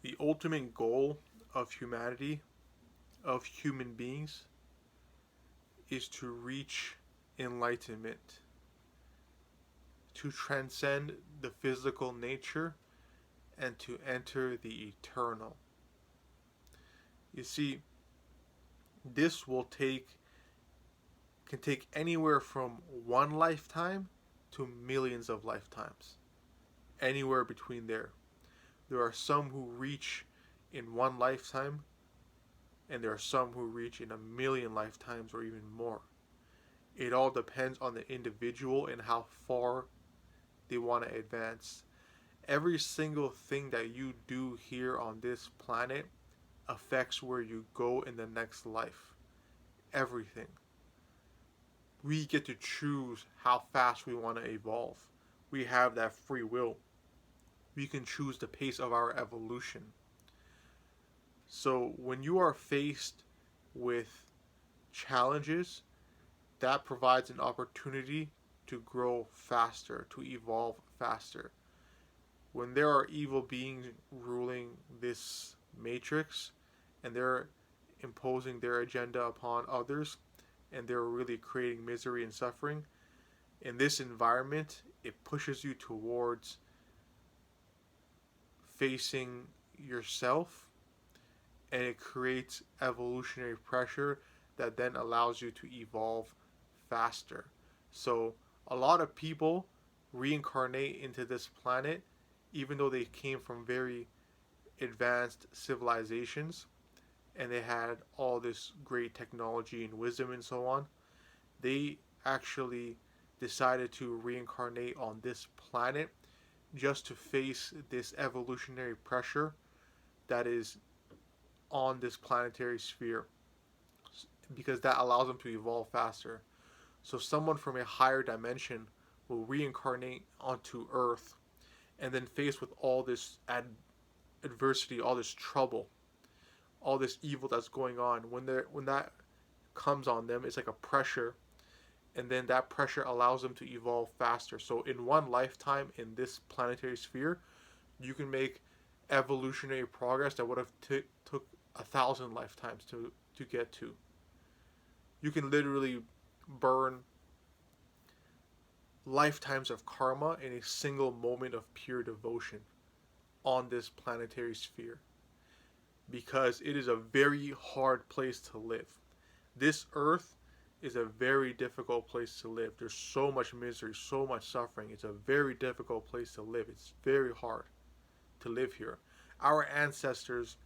The ultimate goal of humanity, of human beings, is to reach enlightenment, to transcend the physical nature, and to enter the eternal. You see, this can take anywhere from one lifetime to millions of lifetimes. Anywhere between there. There are some who reach in one lifetime, and there are some who reach in a million lifetimes or even more. It all depends on the individual and how far they want to advance. Every single thing that you do here on this planet affects where you go in the next life. Everything. We get to choose how fast we want to evolve. We have that free will. We can choose the pace of our evolution. So when you are faced with challenges, that provides an opportunity to grow faster, to evolve faster. When there are evil beings ruling this matrix and they're imposing their agenda upon others and they're really creating misery and suffering, in this environment, it pushes you towards facing yourself, and it creates evolutionary pressure that then allows you to evolve faster. So, a lot of people reincarnate into this planet even though they came from very advanced civilizations and they had all this great technology and wisdom and so on. They actually decided to reincarnate on this planet just to face this evolutionary pressure that is on this planetary sphere, because that allows them to evolve faster. So someone from a higher dimension will reincarnate onto Earth and then faced with all this adversity, all this trouble, all this evil that's going on. When that comes on them, it's like a pressure, and then that pressure allows them to evolve faster. So in one lifetime in this planetary sphere, you can make evolutionary progress that would have took 1,000 lifetimes to get to. You can literally burn lifetimes of karma in a single moment of pure devotion on this planetary sphere, because it is a very hard place to live. This earth is a very difficult place to live. There's so much misery, so much suffering. It's a very difficult place to live. It's very hard to live here. Our ancestors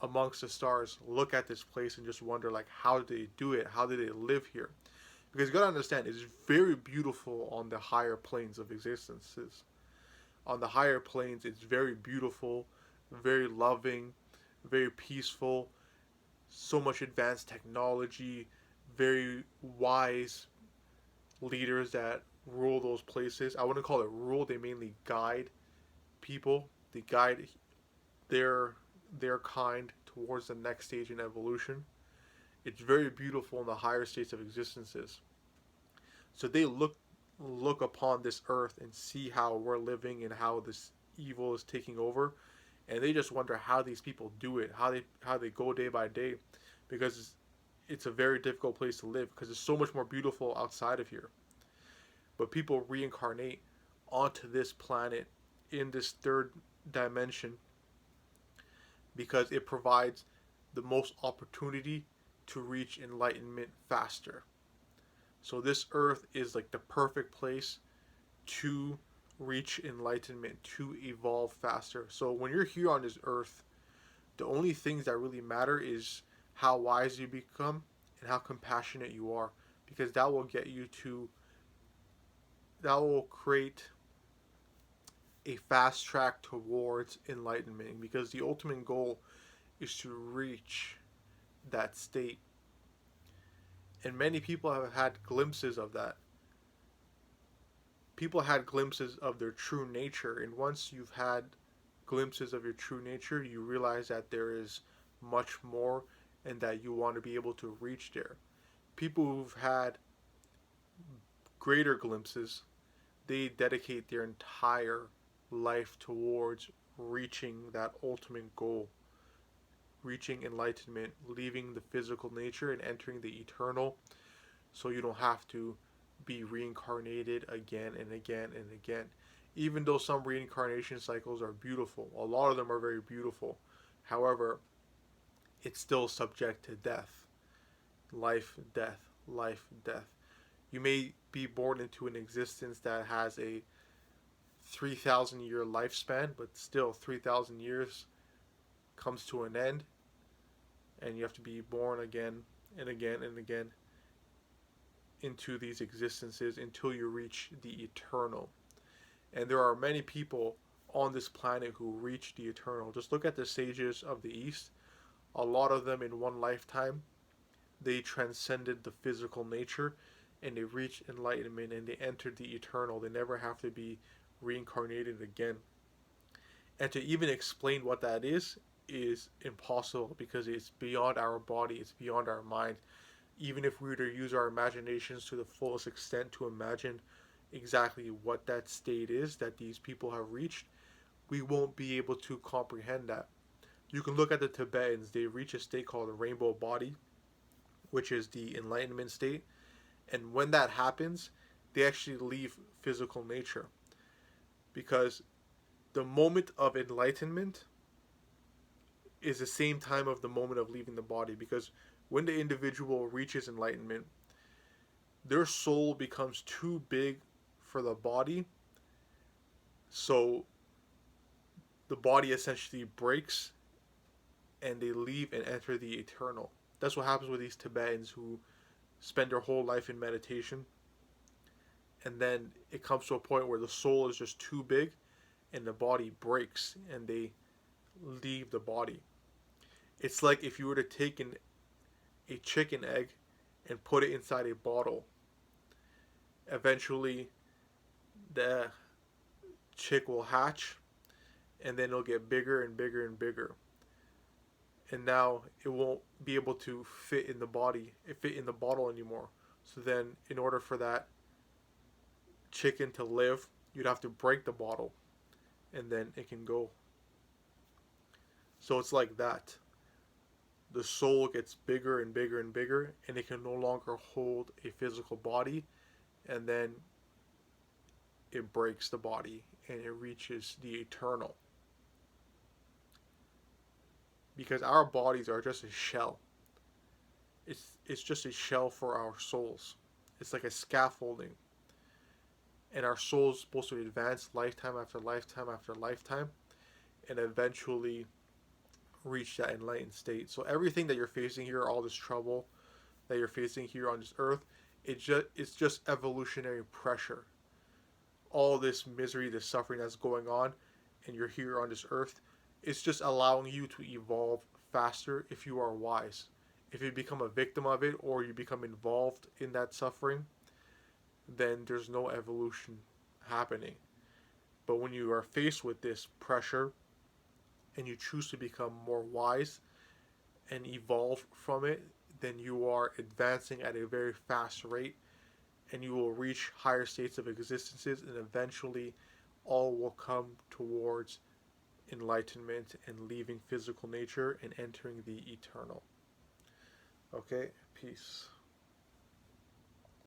amongst the stars look at this place and just wonder, like, how did they do it? How did they live here? Because you gotta understand, it's very beautiful on the higher planes of existences. On the higher planes, it's very beautiful, very loving, very peaceful, so much advanced technology, very wise leaders that rule those places. I wouldn't call it rule, they mainly guide people. They guide their their kind towards the next stage in evolution. It's very beautiful in the higher states of existences. So they look upon this earth and see how we're living and how this evil is taking over, and they just wonder how these people do it, how they go day by day, because it's a very difficult place to live because it's so much more beautiful outside of here. But people reincarnate onto this planet in this third dimension because it provides the most opportunity to reach enlightenment faster. So this earth is like the perfect place to reach enlightenment, to evolve faster. So when you're here on this earth, the only things that really matter is how wise you become and how compassionate you are, because that will get you to that will create a fast track towards enlightenment, because the ultimate goal is to reach that state. And many people have had glimpses of that. People had glimpses of their true nature, and once you've had glimpses of your true nature, you realize that there is much more and that you want to be able to reach there. People who've had greater glimpses, they dedicate their entire life towards reaching that ultimate goal, reaching enlightenment, leaving the physical nature and entering the eternal, so you don't have to be reincarnated again and again and again. Even though some reincarnation cycles are beautiful, a lot of them are very beautiful. However, it's still subject to death. Life, death, life, death. You may be born into an existence that has a 3,000 year lifespan, but still 3,000 years comes to an end, and you have to be born again and again and again into these existences until you reach the eternal. And there are many people on this planet who reach the eternal. Just look at the sages of the East. A lot of them in one lifetime, they transcended the physical nature and they reached enlightenment and they entered the eternal. They never have to be reincarnated again. And to even explain what that is impossible because it's beyond our body, it's beyond our mind. Even if we were to use our imaginations to the fullest extent to imagine exactly what that state is that these people have reached, we won't be able to comprehend that. You can look at the Tibetans, they reach a state called the rainbow body, which is the enlightenment state. And when that happens, they actually leave physical nature. Because the moment of enlightenment is the same time of the moment of leaving the body. Because when the individual reaches enlightenment, their soul becomes too big for the body. So the body essentially breaks and they leave and enter the eternal. That's what happens with these Tibetans who spend their whole life in meditation. And then it comes to a point where the soul is just too big and the body breaks and they leave the body. It's like if you were to take a chicken egg and put it inside a bottle. Eventually, the chick will hatch and then it'll get bigger and bigger and bigger. And now it won't be able to fit in the bottle anymore. So then, in order for that chicken to live, you'd have to break the bottle and then it can go. So it's like that. The soul gets bigger and bigger and bigger, and it can no longer hold a physical body, and then it breaks the body and it reaches the eternal. Because our bodies are just a shell. It's just a shell for our souls. It's like a scaffolding. And our soul is supposed to advance lifetime after lifetime after lifetime and eventually reach that enlightened state. So everything that you're facing here, all this trouble that you're facing here on this earth, it's just evolutionary pressure. All this misery, this suffering that's going on, and you're here on this earth, it's just allowing you to evolve faster if you are wise. If you become a victim of it or you become involved in that suffering, then there's no evolution happening. But when you are faced with this pressure and you choose to become more wise and evolve from it, then you are advancing at a very fast rate and you will reach higher states of existences and eventually all will come towards enlightenment and leaving physical nature and entering the eternal. Okay, peace.